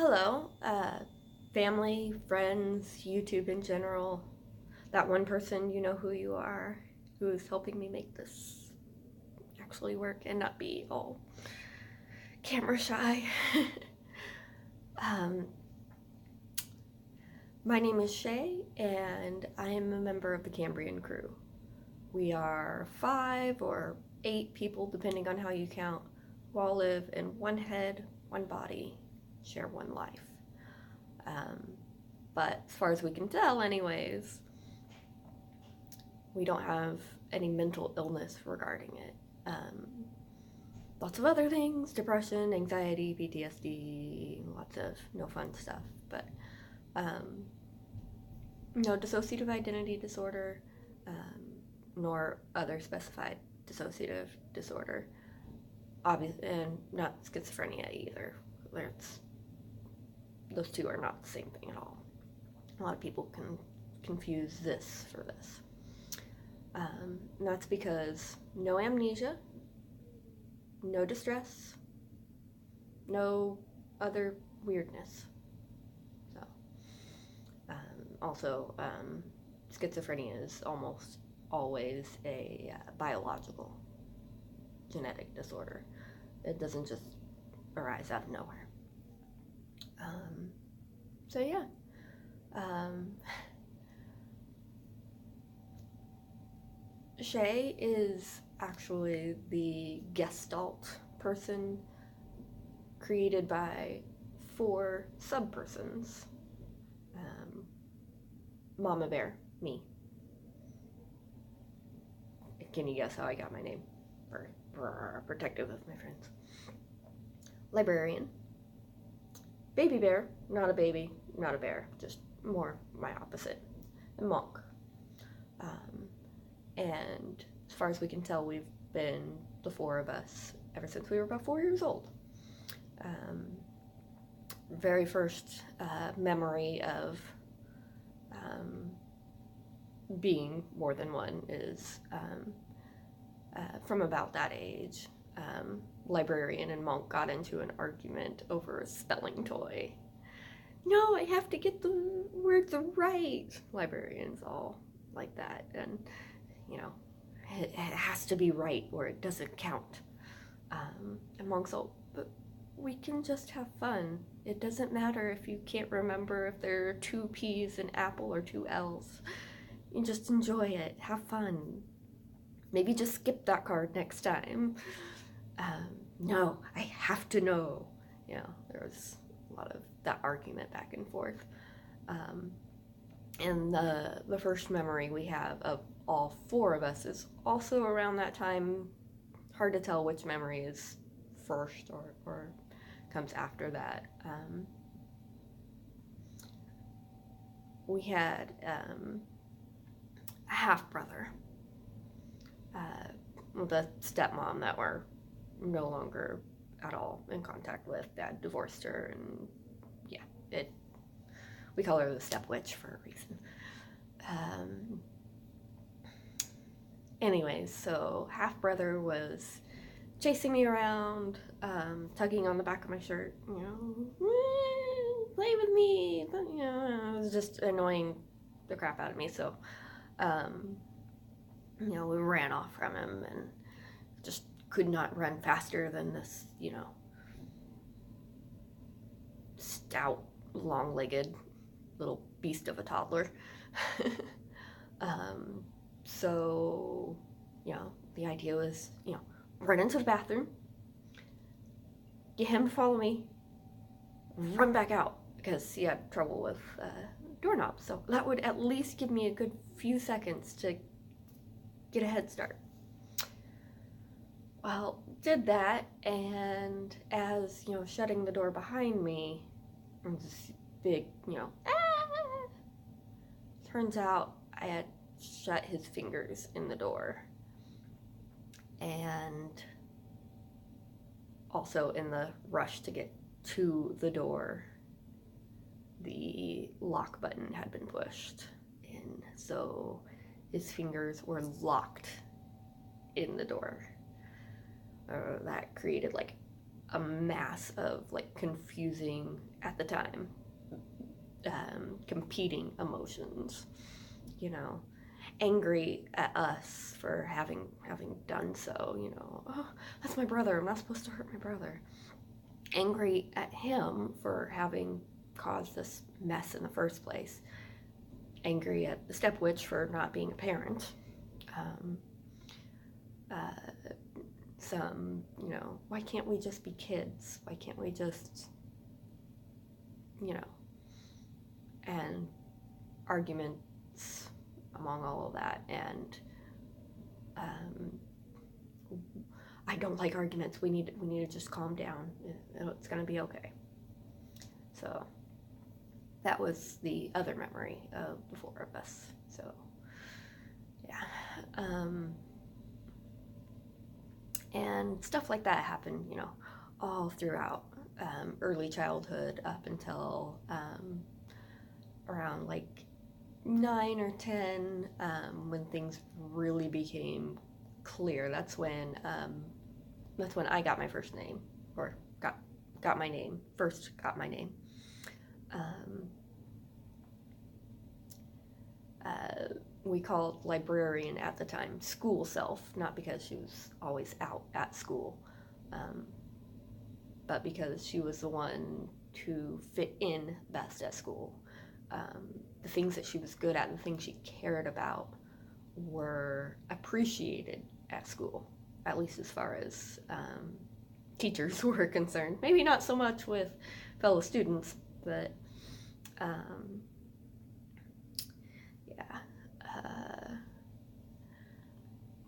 Hello, family, friends, YouTube in general. That one person, you know who you are, who is helping me make this actually work and not be all camera shy. um, my name is Shay, and I am a member of the Cambrian crew. We are 5 or 8 people, depending on how you count, who all live in one head, one body, share one life. But as far as we can tell, anyways, we don't have any mental illness regarding it. Lots of other things, depression, anxiety, PTSD, lots of no fun stuff, but no dissociative identity disorder, nor other specified dissociative disorder. Obviously, and not schizophrenia either. Those two are not the same thing at all. A lot of people can confuse this for this. And that's because no amnesia, no distress, no other weirdness. So, also, schizophrenia is almost always a biological genetic disorder. It doesn't just arise out of nowhere. So yeah. Shay is actually the gestalt person created by 4 sub-persons. Mama Bear, me. Can you guess how I got my name? Protective of my friends. Librarian. Baby Bear, not a baby, not a bear, just more my opposite. And Monk. And as far as we can tell, we've been the 4 of us ever since we were about 4 years old. Very first memory of being more than one is from about that age. Librarian and Monk got into an argument over a spelling toy. No, I have to get the words right. Librarians all like that, and it has to be right or it doesn't count. And Monk's all, but we can just have fun. It doesn't matter if you can't remember if there are 2 P's in apple or 2 L's. You just enjoy it, have fun. Maybe just skip that card next time. No, I have to know. There was a lot of that argument back and forth. And the first memory we have of all 4 of us is also around that time. Hard to tell which memory is first or comes after that. We had a half-brother with a stepmom that we're no longer at all in contact with. Dad divorced her, and we call her the step witch for a reason. Anyways, so half-brother was chasing me around, tugging on the back of my shirt, play with me, but, it was just annoying the crap out of me, so, we ran off from him and just could not run faster than this, stout, long-legged little beast of a toddler. So, the idea was, run into the bathroom, get him to follow me, run back out, because he had trouble with doorknobs. So that would at least give me a good few seconds to get a head start. Well, did that, and as, shutting the door behind me, this big, turns out I had shut his fingers in the door. And also in the rush to get to the door, the lock button had been pushed in, so his fingers were locked in the door. That created like a mass of like confusing, at the time, competing emotions, you know, angry at us for having done so, you know, oh, that's my brother, I'm not supposed to hurt my brother. Angry at him for having caused this mess in the first place. Angry at the step witch for not being a parent. Some, you know, why can't we just be kids? Why can't we just, you know, and arguments among all of that. And I don't like arguments. We need to just calm down. It's gonna be okay. So that was the other memory of the four of us. So yeah, and stuff like that happened, you know, all throughout early childhood up until around like 9 or 10, when things really became clear. That's when I got my first name, or got my name. First got my name. We called librarian at the time school self, not because she was always out at school, but because she was the one to fit in best at school. The things that she was good at, the things she cared about, were appreciated at school, at least as far as teachers were concerned. Maybe not so much with fellow students, but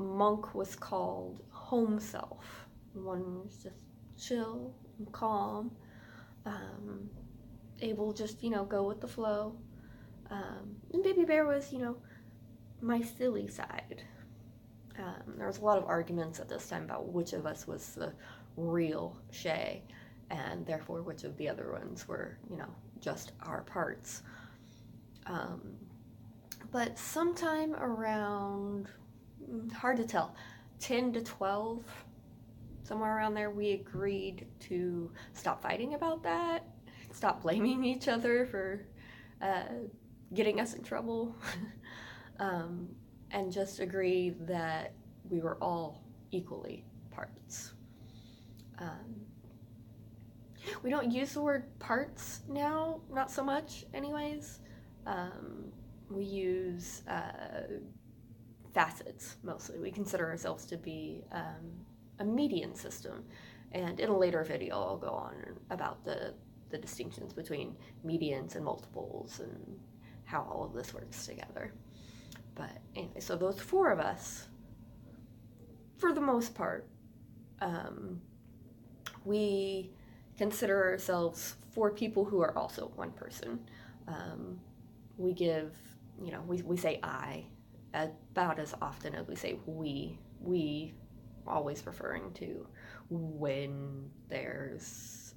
Monk was called home self. One was just chill and calm, able just, you know, go with the flow. And Baby Bear was, you know, my silly side. There was a lot of arguments at this time about which of us was the real Shay, and therefore which of the other ones were, you know, just our parts. But sometime around, hard to tell, 10 to 12, somewhere around there, we agreed to stop fighting about that, stop blaming each other for getting us in trouble, and just agree that we were all equally parts. We don't use the word parts now, not so much anyways. We use facets mostly. We consider ourselves to be a median system, and in a later video I'll go on about the distinctions between medians and multiples and how all of this works together. But anyway, so those four of us, for the most part, we consider ourselves four people who are also one person. We give, you know, we say I about as often as we say we always referring to when there's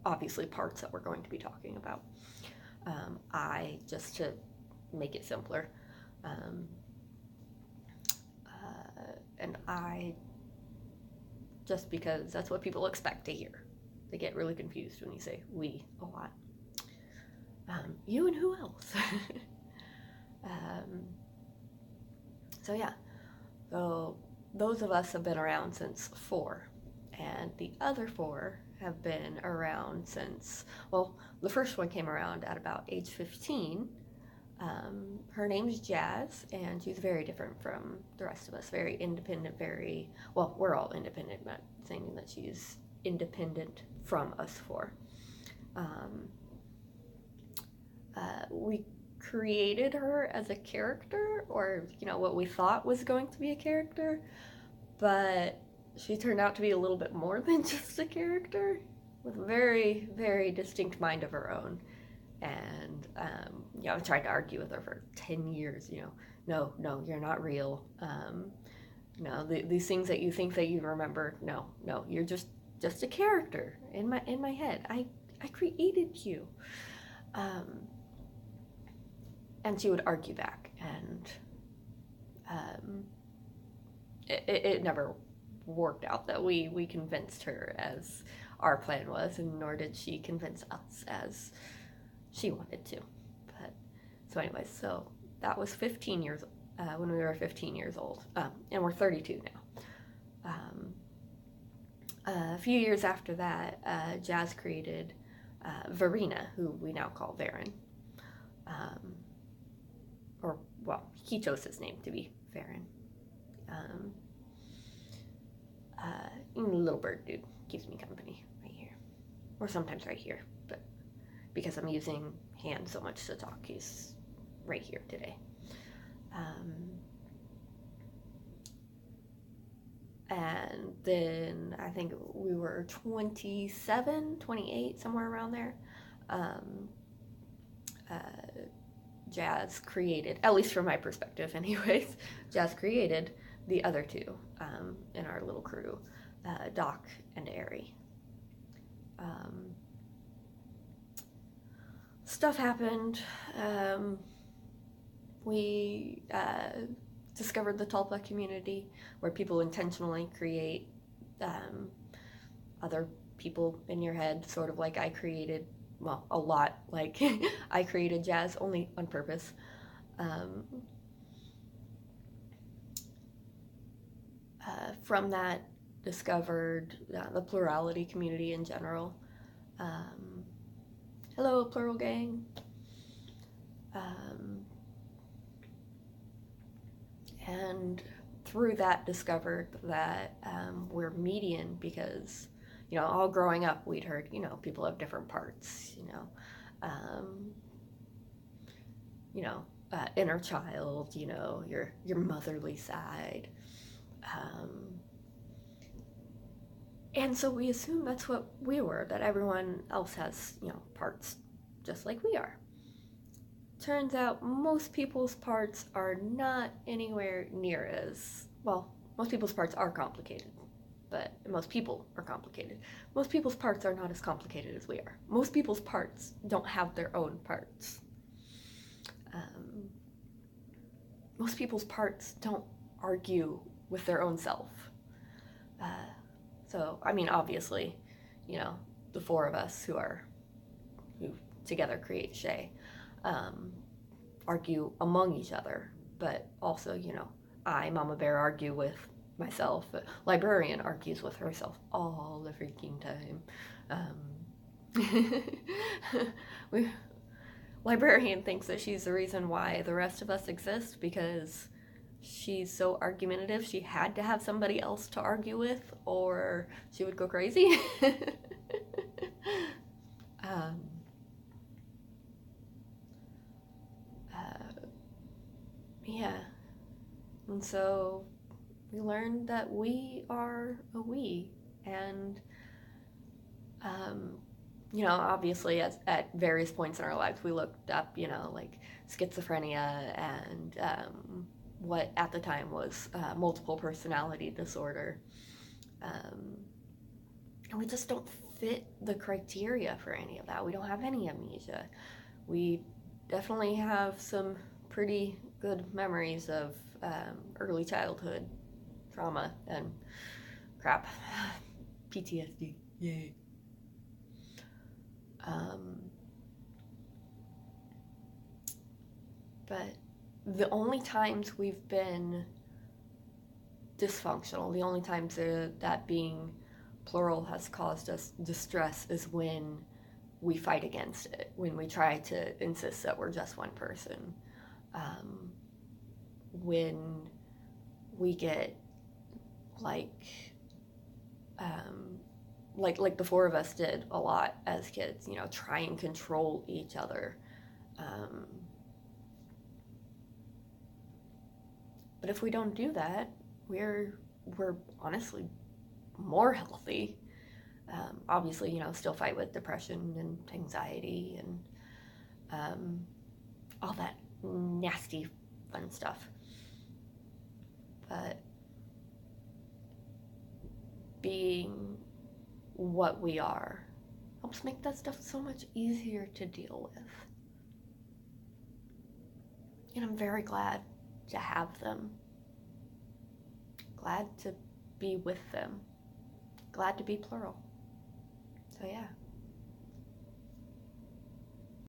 obviously parts that we're going to be talking about. I, just to make it simpler, and I, just because that's what people expect to hear. They get really confused when you say we a lot. You and who else? So yeah, so those of us have been around since 4, and the other 4 have been around since, well, the first one came around at about age 15. Her name's Jazz, and she's very different from the rest of us, very independent, very, well, we're all independent, not saying that she's independent from us 4. We created her as a character, or, you know, what we thought was going to be a character, but she turned out to be a little bit more than just a character, with a very, very distinct mind of her own. And, you know, I tried to argue with her for 10 years, you know, no, you're not real. No, these things that you think that you remember, no, you're just a character in my head. I created you. And she would argue back, and it never worked out that we convinced her as our plan was, and nor did she convince us as she wanted to. But so anyways, so that was 15 years when we were 15 years old, and we're 32 now. A few years after that, Jazz created Verena, who we now call Varen. Or, well, he chose his name to be Varen. Little bird dude keeps me company right here. Or sometimes right here, but because I'm using hand so much to talk, he's right here today. And then I think we were 27, 28, somewhere around there. Jazz created, at least from my perspective anyways, Jazz created the other two in our little crew, Doc and Airy. Stuff happened. We discovered the Tulpa community, where people intentionally create other people in your head, sort of like I created, well, a lot like I created Jazz, only on purpose. From that, discovered the plurality community in general. Hello, pluralgang. And through that, discovered that we're median because, all growing up, we'd heard, people have different parts, inner child, your motherly side. And so we assume that's what we were, that everyone else has, parts just like we are. Turns out most people's parts are not anywhere near as, well, most people's parts are complicated, but most people are complicated. Most people's parts are not as complicated as we are. Most people's parts don't have their own parts. Most people's parts don't argue with their own self. So, obviously, the four of us who together create Shay, argue among each other, but also, I, Mama Bear, argue with myself. Librarian argues with herself all the freaking time. Librarian thinks that she's the reason why the rest of us exist, because she's so argumentative. She had to have somebody else to argue with, or she would go crazy. Yeah. And so we learned that we are a we. And, obviously at various points in our lives, we looked up, like schizophrenia and what at the time was multiple personality disorder. And we just don't fit the criteria for any of that. We don't have any amnesia. We definitely have some pretty good memories of early childhood trauma and crap. PTSD. Yay. But the only times we've been dysfunctional, the only times that being plural has caused us distress is when we fight against it, when we try to insist that we're just one person. When we get like the four of us did a lot as kids, try and control each other. But if we don't do that, we're honestly more healthy. Obviously, still fight with depression and anxiety and all that nasty fun stuff. But being what we are helps make that stuff so much easier to deal with. And I'm very glad to have them. Glad to be with them. Glad to be plural. So yeah.